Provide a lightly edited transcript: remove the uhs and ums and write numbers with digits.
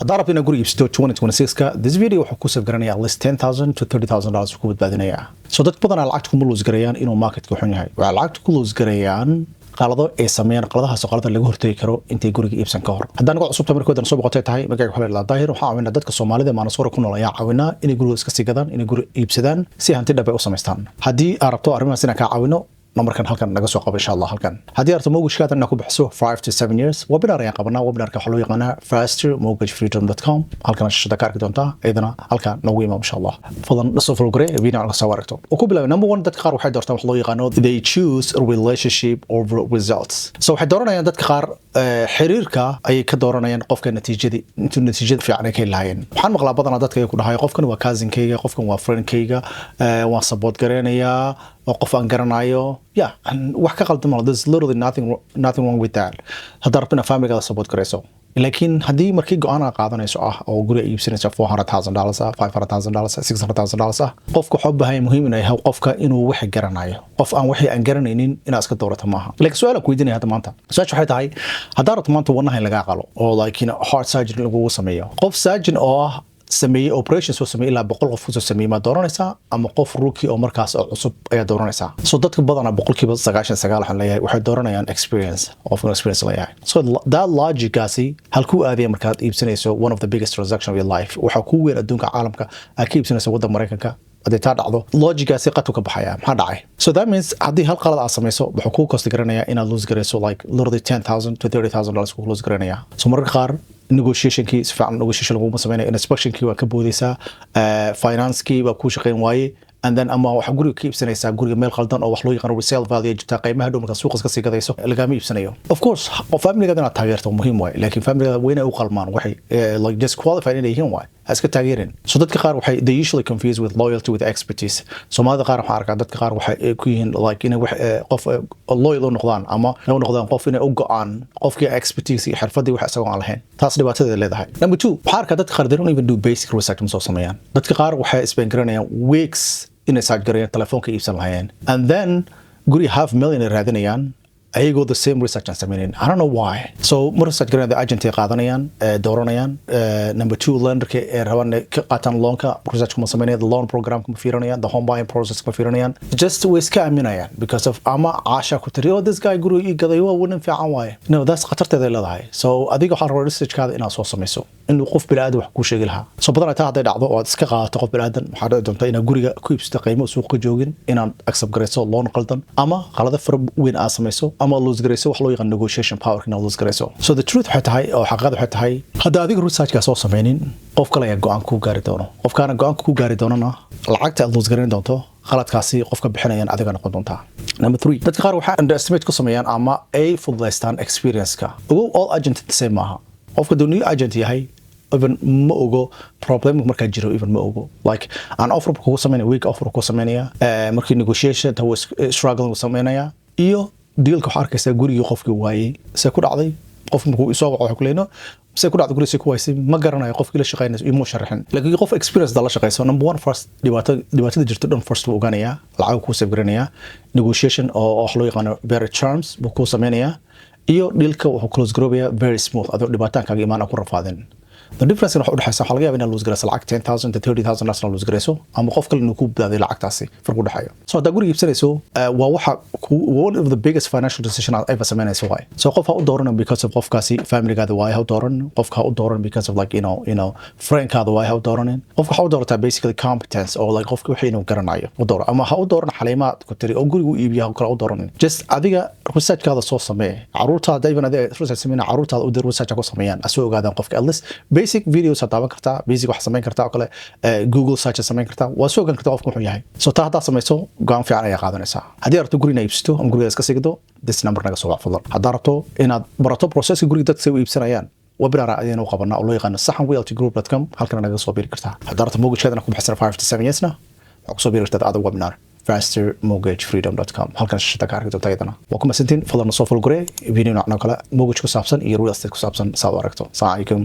haddii rabto inaad guri iibsato 2026ka this video wuxuu ku safgaranayaa at least $10,000 to $30,000 ku badbaadinaya so dad badan lacagta ku lose garayaan inuu marketka xun yahay waxa lacagta ku lose garayaan qalado ay sameeyaan qaladahaas qalada laga hortagi karo intay guriga iibsan ka hor haddaan uga cusubta markoodan soo boqotay tahay magaca waxa la Dahir waxa caawinaa dadka Soomaalida maanaswara ku nool ayaa caawinaa inay guriga iska sii gadaan inay guri iibsadaan si hanti dhab ay u sameystaan haddii aad rabto arrimahaas inaad ka caawino numberkan halkan naga soo qabo insha Allah halkan hadii aad mortgage-ka inaad ku bixiso 5 to 7 years webinar ayaan qabanaa webinarka waxa loo yaqaanaa fastermortgagefreedom.com halkan shada ka arki doontaa idana halkan nagu imaam insha Allah fadlan soo folgare video aan soo waragto oo ku bilaabay number 1 dadka qaar waxay doortaan wax loo yaqaano they choose a relationship over results so waxay dooranayaan dadka qaar xiriirka ay ka dooranayaan qofka natiijada fiican ay ka lahaayeen waxaan maqlaa badanaa dadka ay ku dhahay qofkan waa cousin-kayga qofkan waa friend-kayga waan support gareenayaa qof aan garanayo wax ka qaldan there's literally nothing wrong with that hadda rabina family-ga support gareyso laakiin haddii markii go'aan aad qaadanayso oo guri iibsanayso $400,000 $500,000 $600,000 qofka wuxuu baahan muhiim inay yahay qofka inuu wax garanayo qof aan wax aan garanaynin inaad iska doorato maaha laakiin su'aal ku weydiinaya hadda maanta su'aashu waxay tahay hadda rabto maanta wadnaha laga qalo oo like heart surgery lagu sameeyo qof surgeon oo sameeyay operation soo sameeyay ilaa 100 qof soo sameeyay ma dooranaysaa ama qof rookie oo markaas cusub ayaa dooranaysaa so dadka badan 99% waxaan leeyahay waxay dooranayaan experience leeyahay so that logic-aasi halkuu aadaya markaad iibsanayso one of the biggest transactions of your life waxa ku weyn adduunka caalamka aad ka iibsanayso waddanka Mareykanka hadii taa dhacdo logic-aasi qatu ka baxaya maxaa dhacay so that means haddii hal qalad aad samayso wuxuu ku cost garanayaa inaad lose garayso like literally $10,000 to $30,000 ku lose garanayaa so marka qaar negotiation-kii si fiican negotiation lagu sameeyo inspection-kii waa ka boodaysaa finance-kii waa ku shaqeyn waaye and then ama waxa guriga ka iibsanaysaa guriga meel qaldan oo wax loo yaqaan resale value jirta qiimaha dhow marka suuqa iska sii gadayso lagama iibsanayo of course family-ga inaad taageerto muhiim waay laakiin family-ga wayna u qalmaan waxay like disqualified inay yihiin waay iska taageerin so dadka qaar waxay they usually confuse with loyalty with expertise Soomaalida qaar waxa arkaa dadka qaar waxay ku yihiin like inay wax qof loyal u noqdaan ama u noqdaan qof inay u go'aan qofkii expertise iyo xirfadii wax asagoo aan lahayn taas dhibaatada leedahay number 2 waxa arkaa dadka qaar they don't even do basic research soo sameeyaan dadka qaar waxay spend garanayaan weeks inay search gareeyaan telefoonka iibsan lahaayeen and then guri $500,000 raadinayaan ayagoo the same research aan sameeyeen I don't know why so mar research gareeyaan the agent ay qaadanayaan dooranayaan number 2 lenderka ay rabaan ka qaataan loanka research kuma sameeyaan the loan program kuma fiirinayaan the home buying process kuma fiirinayaan just way iska aaminayaan because of ama caasha ku tiri this guy guri ii gaday waa wadin fiican waaye no that's khatarteeda leedahay so adiga waxa rabaa research-kaada inaad soo sameyso inuu qof bini'aadam wax ku sheegi lahaa so badan ay tahay dhacdo oo aad iska qaadato qof bini'aadam waxa dhici doonta inaad guriga ku iibsato qiimo suuqa joogin inaad accept gareyso loan qaldan ama qalada far weyn aad sameyso ama lose gareyso wax loo yaqaan negotiation power inaad lose gareyso so the truth waxay tahay oo xaqiiqada waxay tahay hadda adiga research-ka soo sameynin qof kale ayaa go'aan ku gaari doono qofkaana go'aan ku gaari doonana lacagta aad lose gareyn doonto qaladkaasi qofka bixinayaan adiga noqon doontaa number 3 dadka qaar waxa underestimate ku sameeyaan ama ay fududaystaan experience-ka all agent the same maaha qofka new agent yahay even ma ogo problem marka jiro even ma ogo like an offer ku sameeynaya week offer ku sameeynaya markii negotiation ta struggling ku sameeynaya iyo dealka waxa arkaysa guriga qofkii waayay se ku dhacday qof markuu isoo waco waxa ku leeyno se ku dhacday guriga ku waayay ma garanayo qofkii la shaqeynayso iyo ma sharaxin laakiin qof experience dala shaqeyso number 1 first dhibaatada jirto dhan first uu ogaanaya lacag ku save garanaya negotiation oo wax loo yaqaan better terms buu ku sameeynaya iyo dealka wuxuu close garoobaya very smooth adoo dhibaataankaaga imaan ku rafaadin the difference waxa u dhaxaysa waxa laga yaabaa inaad lose garayso lacag $10,000 to $30,000 lose garayso ama qof kale inuu ku badaaday lacagtaasi farq u dhaxayo so hadda guriga iibsanayso waa waxa one of the biggest financial decision I've ever sameynayso way so qof ha u dooran because of qofkaasi family-gaada way ha u dooran qofka ha u dooran because of like you know friend-kaada way ha u dooran qofka ha u doorataa basically competence or like qofka wixii inuu garanayo u dooran ama ha u dooran xaleemaad ku tiri oo guriga u iibiyo kala u dooran just adiga research-kaada soo samee caruurtaada even adiga research sameeyna caruurtaada u dir research ku sameeyaan asoo ogaadaan qofka at least basic videos taaban kartaa basic wax sameyn kartaa oo kale Google search sameyn kartaa waa soo gan kartaa qofku wuxuu yahay so taa hadda sameyso go'aan fiican ayaa qaadanaysaa haddii rabto guriga iibsato ama guriga iska sigdo this number naga soo wacfadlan haddii rabto inaad barato processka guriga dadka soo iibsanayaan webinar ayaan u qabanaa oo loo yaqaan sahanwealthygroup.com halkan naga soo biiri kartaa haddii rabto mortgage-keedana ku bixisana 5 to 7 yearsna waxa ku soo biiri kartaa ada webinar fastermortgagefreedom.com halkan shashada ka arki doontaa iyadana waa ku masantiin fadlan soo folgore video noocan kale mortgage ku saabsan iyo real estate ku saabsan saad u aragto. Assalamu alaikum.